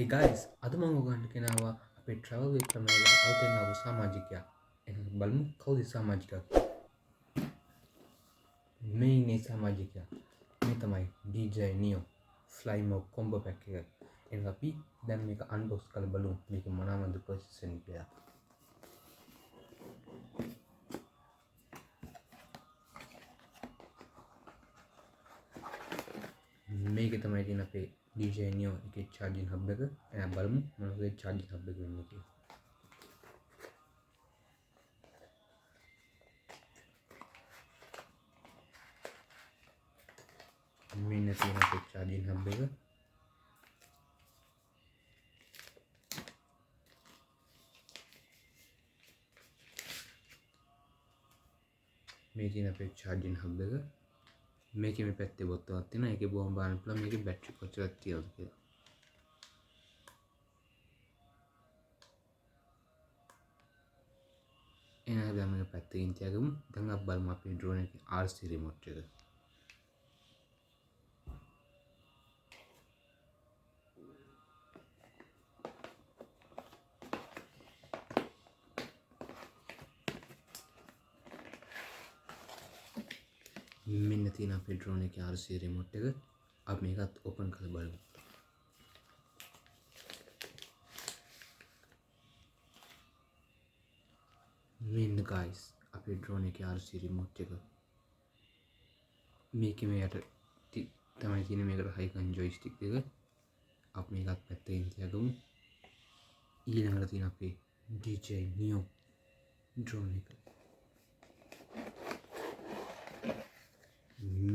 Hey guys, අද මම ඔයගොල්ලන්ට ගෙනාවා අපේ travel with ක්‍රමයකට අවුතෙන් ආපු සමාජිකයා. එහෙනම් බලමු කවුද සමාජිකයා කියලා. මේ ඉන්නේ සමාජිකයා. මේ තමයි DJ Neo Fly Mode combo pack එක. එහෙනම් අපි දැන් මේක unbox කරලා බලමු මේක මොනවාද purchase වෙන්නේ කියලා. මේක තමයි තියෙන අපේ DJ Neo එකේ charging hub එක. එහෙනම් බලමු මොනවද charging hub එක වෙන්නේ කියලා. මෙන්න තියෙන අපේ charging hub එක. මේ තියෙන අපේ charging hub එක. මේකේ මේ පැත්තේ බොත්තමක් තියෙනවා. ඒකේ බොහොම බලන්න පුළුවන් මේකේ බැටරි කොච්චරක් තියෙනවද කියලා. එහෙනම් දැන් මේක පැත්තකින් තියාගමු. දැන් අපි බලමු අපේ drone එකේ RC remote එක. මෙන්න තියෙන අපේ drone එකේ RC remote එක. අපි මේකත් open කරලා බලමු. මෙන්න guys අපේ drone එකේ RC remote එක. මේකේ මෙයට තමයි තියෙන මේකට Hycon joystick එක. අපි මේකත් පැත්තකින් තියාගමු. ඊළඟට තියෙන අපේ DJ Neo drone එක.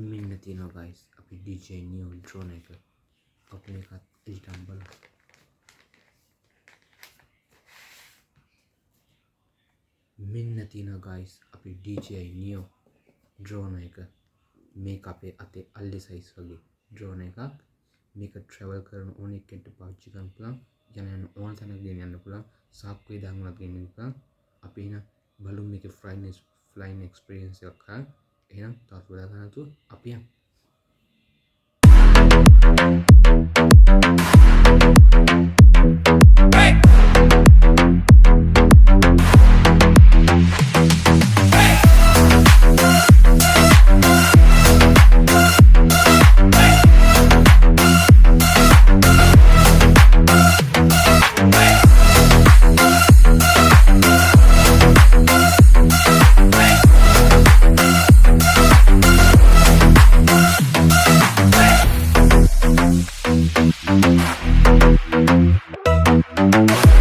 මෙන්න තියෙනවා guys අපි DJ Neo drone එක. අපි මේකත් එලිටම බලමු. මෙන්න තියෙනවා guys අපි DJ Neo drone එක. මේක අපේ අතේ අල්ලේ size වගේ drone එකක්. මේක travel කරන ඕන එකකට පාවිච්චි කරන්න පුළුවන්. යන ඕන තැනක ගෙන යන්න පුළුවන්. සාක්කුවේ දාන්නත් ගෙනියන්න පුළුවන්. අපි එන බලමු මේකේ flying experience එකක් ගන්න. එහෙනම් තාත් වඩා ගන්න තු අපි යමු. Thank you.